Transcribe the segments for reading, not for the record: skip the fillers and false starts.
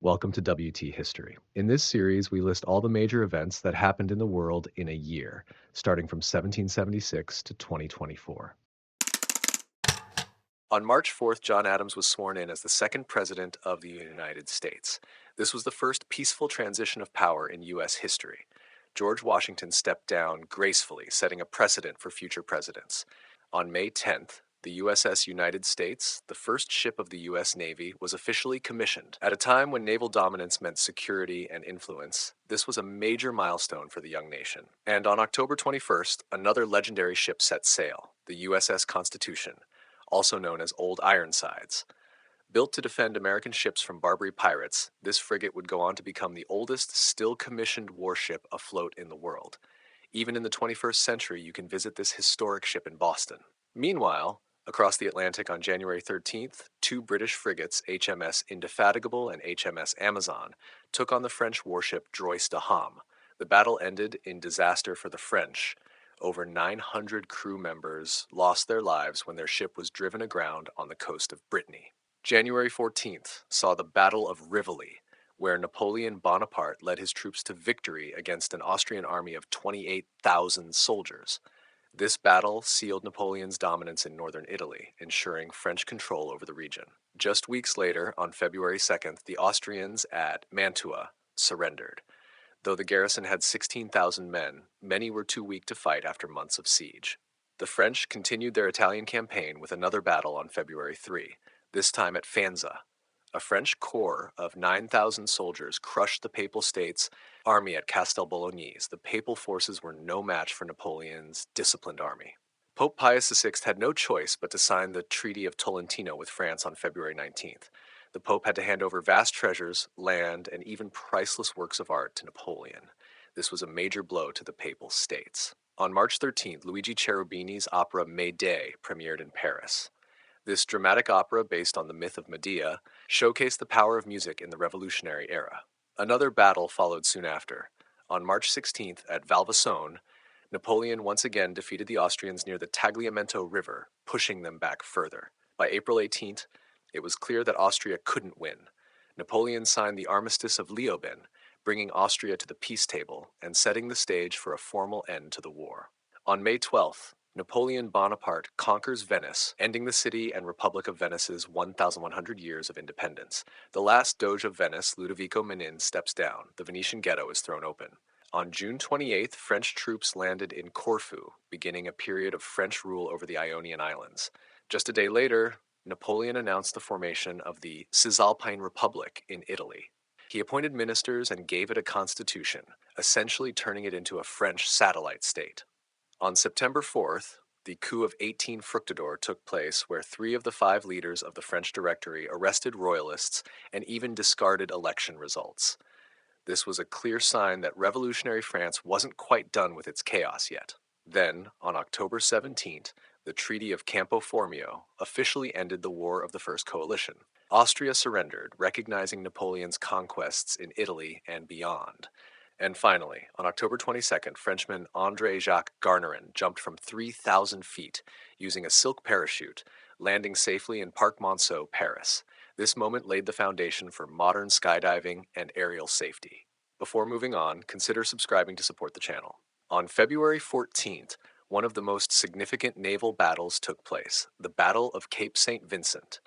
Welcome to WT History. In this series, we list all the major events that happened in the world in a year, starting from 1776 to 2024. On March 4th, John Adams was sworn in as the second president of the United States. This was the first peaceful transition of power in U.S. history. George Washington stepped down gracefully, setting a precedent for future presidents. On May 10th, the USS United States, the first ship of the U.S. Navy, was officially commissioned. At a time when naval dominance meant security and influence, this was a major milestone for the young nation. And on October 21st, another legendary ship set sail, the USS Constitution, also known as Old Ironsides. Built to defend American ships from Barbary pirates, this frigate would go on to become the oldest still-commissioned warship afloat in the world. Even in the 21st century, you can visit this historic ship in Boston. Meanwhile, across the Atlantic on January 13th, two British frigates, HMS Indefatigable and HMS Amazon, took on the French warship Droit de Ham. The battle ended in disaster for the French. Over 900 crew members lost their lives when their ship was driven aground on the coast of Brittany. January 14th saw the Battle of Rivoli, where Napoleon Bonaparte led his troops to victory against an Austrian army of 28,000 soldiers. This battle sealed Napoleon's dominance in northern Italy, ensuring French control over the region. Just weeks later, on February 2nd, the Austrians at Mantua surrendered. Though the garrison had 16,000 men, many were too weak to fight after months of siege. The French continued their Italian campaign with another battle on February 3, this time at Faenza. A French corps of 9,000 soldiers crushed the Papal States' army at Castel Bolognese. The Papal forces were no match for Napoleon's disciplined army. Pope Pius VI had no choice but to sign the Treaty of Tolentino with France on February 19th. The Pope had to hand over vast treasures, land, and even priceless works of art to Napoleon. This was a major blow to the Papal States. On March 13th, Luigi Cherubini's opera Mayday premiered in Paris. This dramatic opera, based on the myth of Medea, showcased the power of music in the Revolutionary era. Another battle followed soon after. On March 16th, at Valvasone, Napoleon once again defeated the Austrians near the Tagliamento River, pushing them back further. By April 18th, it was clear that Austria couldn't win. Napoleon signed the Armistice of Leoben, bringing Austria to the peace table and setting the stage for a formal end to the war. On May 12th, Napoleon Bonaparte conquers Venice, ending the city and Republic of Venice's 1,100 years of independence. The last Doge of Venice, Ludovico Menin, steps down. The Venetian ghetto is thrown open. On June 28th, French troops landed in Corfu, beginning a period of French rule over the Ionian Islands. Just a day later, Napoleon announced the formation of the Cisalpine Republic in Italy. He appointed ministers and gave it a constitution, essentially turning it into a French satellite state. On September 4th, the coup of 18 Fructidor took place, where 3 of the 5 leaders of the French Directory arrested royalists and even discarded election results. This was a clear sign that revolutionary France wasn't quite done with its chaos yet. Then, on October 17th, the Treaty of Campo Formio officially ended the War of the First Coalition. Austria surrendered, recognizing Napoleon's conquests in Italy and beyond. And finally, on October 22nd, Frenchman André-Jacques jumped from 3,000 feet using a silk parachute, landing safely in Parc Monceau, Paris. This moment laid the foundation for modern skydiving and aerial safety. Before moving on, consider subscribing to support the channel. On February 14th, one of the most significant naval battles took place, the Battle of Cape St. Vincent.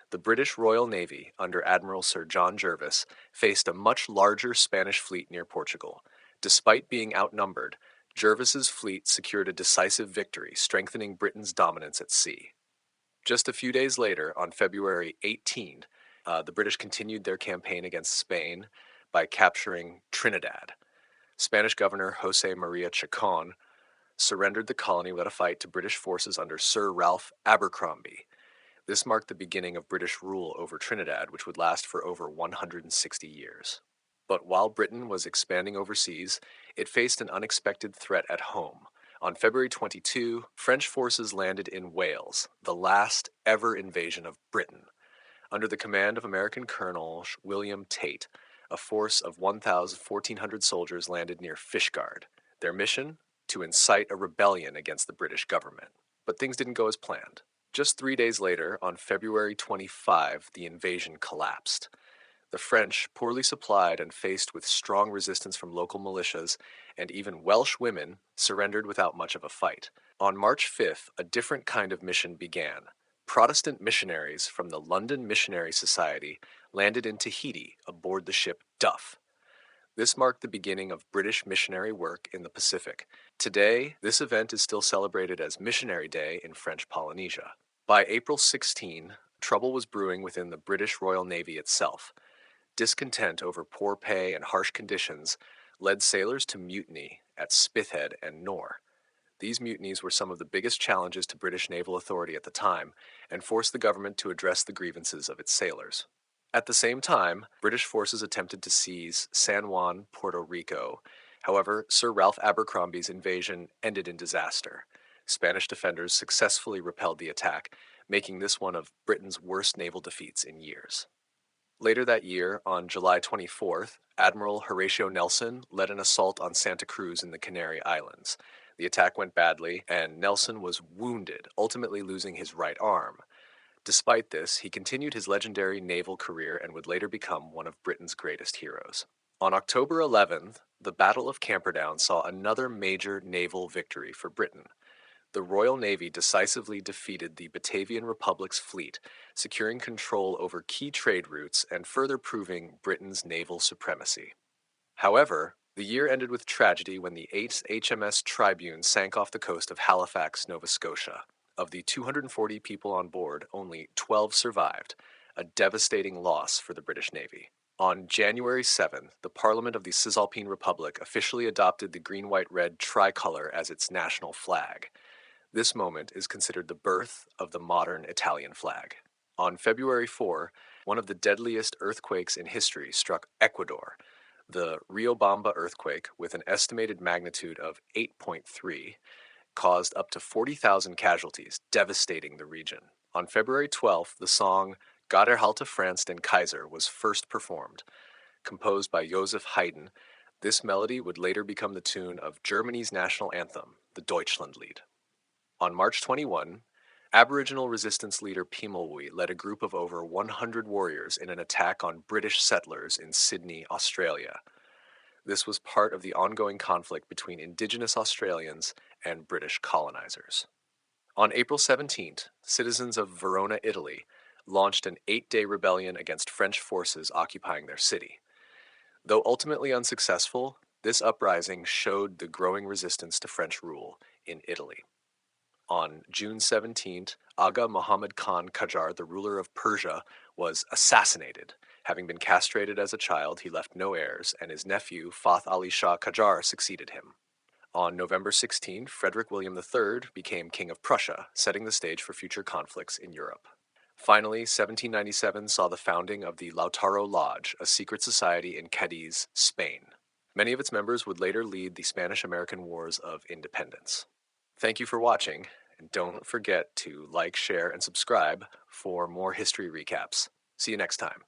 The British Royal Navy, under Admiral Sir John Jervis, faced a much larger Spanish fleet near Portugal. Despite being outnumbered, Jervis's fleet secured a decisive victory, strengthening Britain's dominance at sea. Just a few days later, on February 18, the British continued their campaign against Spain by capturing Trinidad. Spanish Governor José María Chacón surrendered the colony without a fight to British forces under Sir Ralph Abercrombie. This marked the beginning of British rule over Trinidad, which would last for over 160 years. But while Britain was expanding overseas, it faced an unexpected threat at home. On February 22, French forces landed in Wales, the last ever invasion of Britain. Under the command of American Colonel William Tate, a force of 1,400 soldiers landed near Fishguard. Their mission? To incite a rebellion against the British government. But things didn't go as planned. Just 3 days later, on February 25, the invasion collapsed. The French, poorly supplied and faced with strong resistance from local militias and even Welsh women, surrendered without much of a fight. On March 5th, a different kind of mission began. Protestant missionaries from the London Missionary Society landed in Tahiti aboard the ship Duff. This marked the beginning of British missionary work in the Pacific. Today, this event is still celebrated as Missionary Day in French Polynesia. By April 16, trouble was brewing within the British Royal Navy itself. Discontent over poor pay and harsh conditions led sailors to mutiny at Spithead and Nore. These mutinies were some of the biggest challenges to British naval authority at the time and forced the government to address the grievances of its sailors. At the same time, British forces attempted to seize San Juan, Puerto Rico. However, Sir Ralph Abercrombie's invasion ended in disaster. Spanish defenders successfully repelled the attack, making this one of Britain's worst naval defeats in years. Later that year, on July 24th, Admiral Horatio Nelson led an assault on Santa Cruz in the Canary Islands. The attack went badly, and Nelson was wounded, ultimately losing his right arm. Despite this, he continued his legendary naval career and would later become one of Britain's greatest heroes. On October 11th, the Battle of Camperdown saw another major naval victory for Britain. The Royal Navy decisively defeated the Batavian Republic's fleet, securing control over key trade routes and further proving Britain's naval supremacy. However, the year ended with tragedy when the 8th HMS Tribune sank off the coast of Halifax, Nova Scotia. Of the 240 people on board, only 12 survived, a devastating loss for the British Navy. On January 7th, the Parliament of the Cisalpine Republic officially adopted the green-white-red tricolor as its national flag. This moment is considered the birth of the modern Italian flag. On February 4, one of the deadliest earthquakes in history struck Ecuador. The Riobamba earthquake, with an estimated magnitude of 8.3, caused up to 40,000 casualties, devastating the region. On February 12th, the song Gott erhalte Franz den Kaiser was first performed. Composed by Joseph Haydn, this melody would later become the tune of Germany's national anthem, the Deutschlandlied. On March 21, Aboriginal resistance leader Pimulwuy led a group of over 100 warriors in an attack on British settlers in Sydney, Australia. This was part of the ongoing conflict between Indigenous Australians and British colonizers. On April 17th, citizens of Verona, Italy, launched an 8-day rebellion against French forces occupying their city. Though ultimately unsuccessful, this uprising showed the growing resistance to French rule in Italy. On June 17th, Aga Muhammad Khan Qajar, the ruler of Persia, was assassinated. Having been castrated as a child, he left no heirs, and his nephew, Fath Ali Shah Qajar, succeeded him. On November 16, Frederick William III became King of Prussia, setting the stage for future conflicts in Europe. Finally, 1797 saw the founding of the Lautaro Lodge, a secret society in Cadiz, Spain. Many of its members would later lead the Spanish-American Wars of Independence. Thank you for watching, and don't forget to like, share, and subscribe for more history recaps. See you next time.